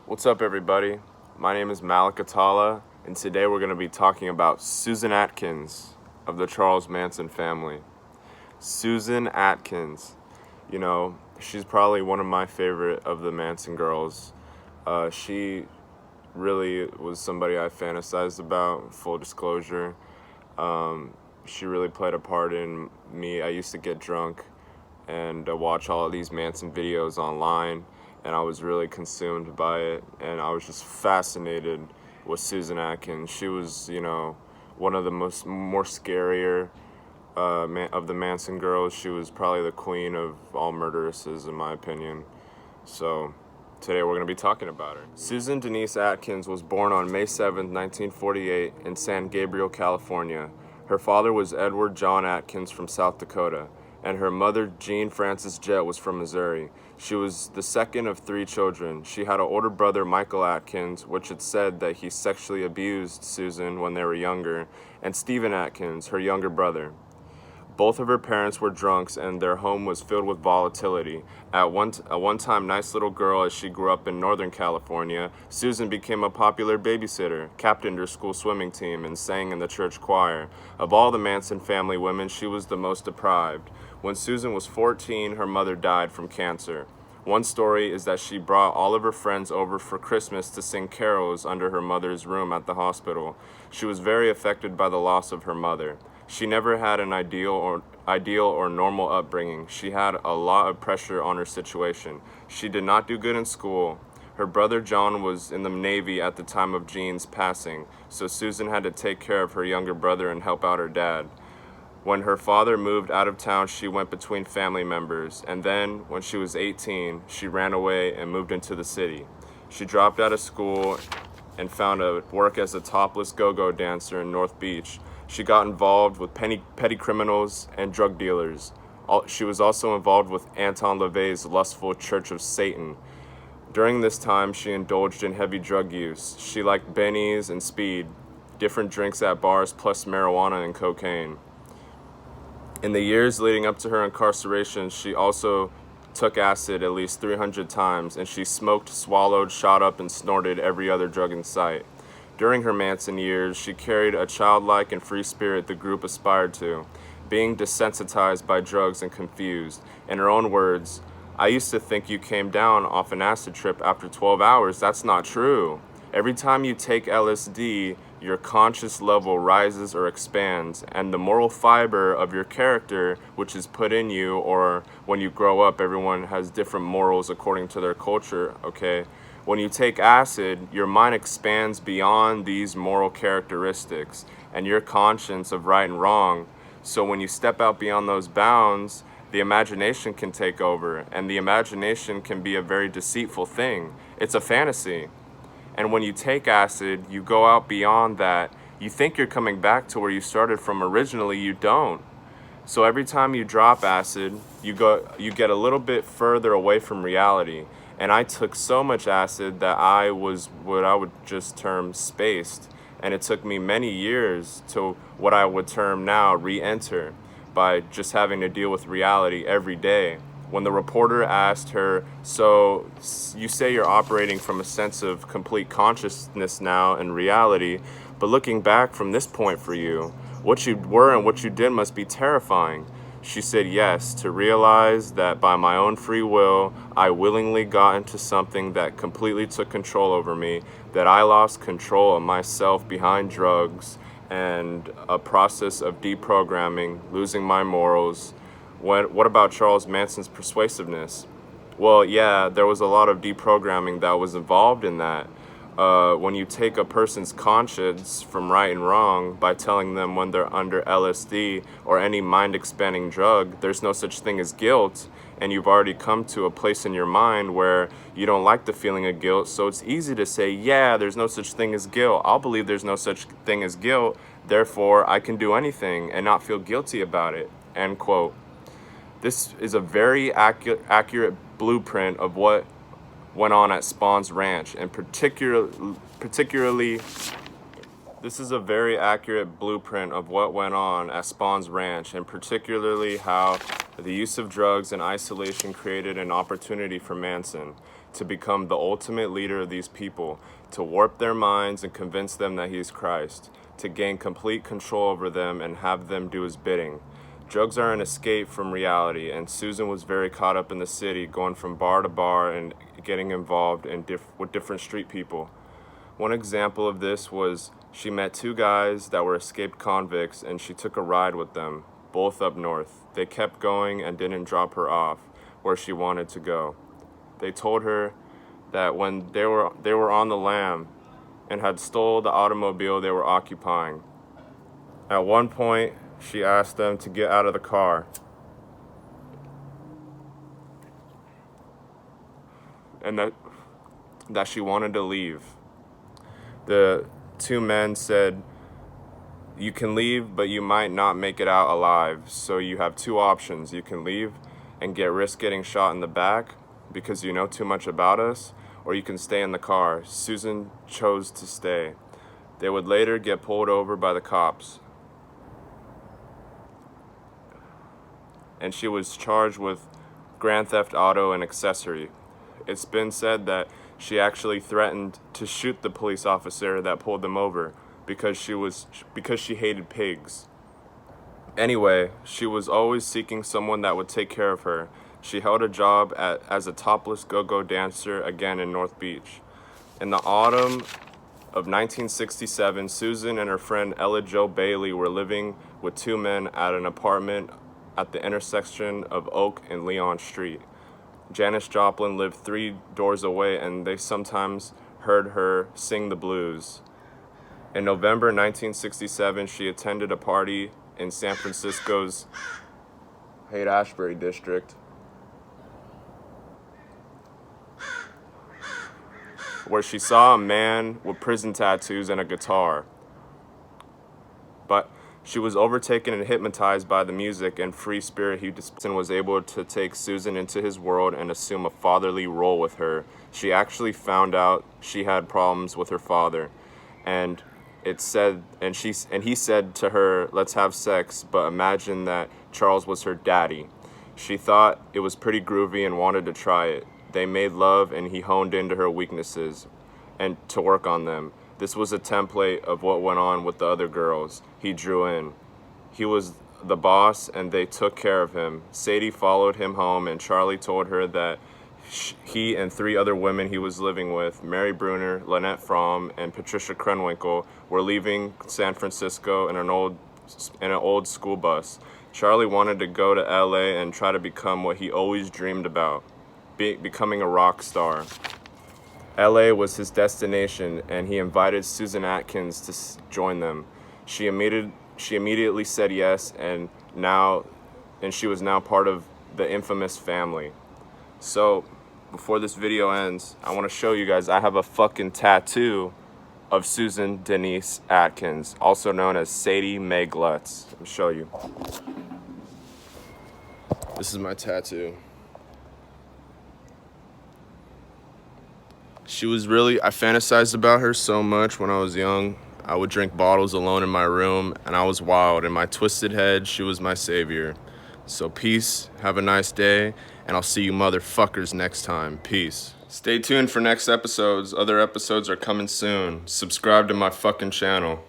What's up, everybody? My name is Malik Atala, and today we're going to be talking about Susan Atkins of the Charles Manson family. Susan Atkins, she's probably one of my favorite of the Manson girls. She really was somebody I fantasized about, full disclosure. She really played a part in me. I used to get drunk and watch all of these Manson videos online, and I was really consumed by it, and I was just fascinated with Susan Atkins. She was, one of the more scarier of the Manson girls. She was probably the queen of all murderesses, in my opinion. So today we're going to be talking about her. Susan Denise Atkins was born on May 7, 1948 in San Gabriel, California. Her father was Edward John Atkins from South Dakota, and her mother, Jean Frances Jett, was from Missouri. She was the second of 3 children. She had an older brother, Michael Atkins, which it said that he sexually abused Susan when they were younger, and Stephen Atkins, her younger brother. Both of her parents were drunks, and their home was filled with volatility. At one time nice little girl as she grew up in Northern California, Susan became a popular babysitter, captained her school swimming team, and sang in the church choir. Of all the Manson family women, she was the most deprived. When Susan was 14, her mother died from cancer. One story is that she brought all of her friends over for Christmas to sing carols under her mother's room at the hospital. She was very affected by the loss of her mother. She never had an ideal or normal upbringing. She had a lot of pressure on her situation. She did not do good in school. Her brother John was in the Navy at the time of Jean's passing, so Susan had to take care of her younger brother and help out her dad. When her father moved out of town, she went between family members, and then, when she was 18, she ran away and moved into the city. She dropped out of school and found work as a topless go-go dancer in North Beach. She got involved with petty criminals and drug dealers. She was also involved with Anton LaVey's lustful Church of Satan. During this time, she indulged in heavy drug use. She liked bennies and speed, different drinks at bars, plus marijuana and cocaine. In the years leading up to her incarceration, she also took acid at least 300 times, and she smoked, swallowed, shot up, and snorted every other drug in sight. During her Manson years, she carried a childlike and free spirit the group aspired to, being desensitized by drugs and confused. In her own words, "I used to think you came down off an acid trip after 12 hours. That's not true. Every time you take LSD, your conscious level rises or expands, and the moral fiber of your character, which is put in you, or when you grow up, everyone has different morals according to their culture, okay? When you take acid, your mind expands beyond these moral characteristics and your conscience of right and wrong. So when you step out beyond those bounds, the imagination can take over, and the imagination can be a very deceitful thing. It's a fantasy. And when you take acid, you go out beyond that. You think you're coming back to where you started from originally, you don't. So every time you drop acid, you get a little bit further away from reality. And I took so much acid that I was what I would just term spaced. And it took me many years to what I would term now re-enter, by just having to deal with reality every day. When the reporter asked her, "So you say you're operating from a sense of complete consciousness now and reality, but looking back from this point for you, what you were and what you did must be terrifying." She said, "Yes, to realize that by my own free will, I willingly got into something that completely took control over me, that I lost control of myself behind drugs and a process of deprogramming, losing my morals." What about Charles Manson's persuasiveness? Well, yeah, there was a lot of deprogramming that was involved in that. When you take a person's conscience from right and wrong by telling them when they're under LSD or any mind-expanding drug, there's no such thing as guilt, and you've already come to a place in your mind where you don't like the feeling of guilt, so it's easy to say, yeah, there's no such thing as guilt. I'll believe there's no such thing as guilt, therefore I can do anything and not feel guilty about it, end quote. This is a very accurate blueprint of what went on at Spawn's Ranch, and particularly, this is a very accurate blueprint of what went on at Spawn's Ranch, and particularly how the use of drugs and isolation created an opportunity for Manson to become the ultimate leader of these people, to warp their minds and convince them that he is Christ, to gain complete control over them and have them do his bidding. Drugs are an escape from reality, and Susan was very caught up in the city, going from bar to bar and getting involved with different street people. One example of this was she met two guys that were escaped convicts, and she took a ride with them, both up north. They kept going and didn't drop her off where she wanted to go. They told her that when they were on the lam and had stole the automobile they were occupying. At one point, she asked them to get out of the car. And that she wanted to leave. The two men said, "You can leave, but you might not make it out alive. So you have two options. You can leave and risk getting shot in the back because you know too much about us, or you can stay in the car." Susan chose to stay. They would later get pulled over by the cops, and she was charged with grand theft auto and accessory. It's been said that she actually threatened to shoot the police officer that pulled them over because she hated pigs. Anyway, she was always seeking someone that would take care of her. She held a job as a topless go-go dancer again in North Beach. In the autumn of 1967, Susan and her friend Ella Jo Bailey were living with two men at an apartment at the intersection of Oak and Leon Street. Janis Joplin lived 3 doors away, and they sometimes heard her sing the blues. In November 1967, she attended a party in San Francisco's Haight-Ashbury district where she saw a man with prison tattoos and a guitar. But she was overtaken and hypnotized by the music and free spirit he displayed, and was able to take Susan into his world and assume a fatherly role with her. She actually found out she had problems with her father, and he said to her, "Let's have sex, but imagine that Charles was her daddy." She thought it was pretty groovy and wanted to try it. They made love, and he honed into her weaknesses and to work on them. This was a template of what went on with the other girls he drew in. He was the boss, and they took care of him. Sadie followed him home, and Charlie told her that he and 3 other women he was living with, Mary Bruner, Lynette Fromm, and Patricia Krenwinkel, were leaving San Francisco in an old school bus. Charlie wanted to go to LA and try to become what he always dreamed about, becoming a rock star. LA was his destination, and he invited Susan Atkins to join them. She immediately said yes, and she was now part of the infamous family. So, before this video ends, I want to show you guys I have a fucking tattoo of Susan Denise Atkins, also known as Sadie Mae Glutz. Let me show you. This is my tattoo. I fantasized about her so much when I was young. I would drink bottles alone in my room, and I was wild. In my twisted head, she was my savior. So peace, have a nice day, and I'll see you motherfuckers next time. Peace. Stay tuned for next episodes. Other episodes are coming soon. Subscribe to my fucking channel.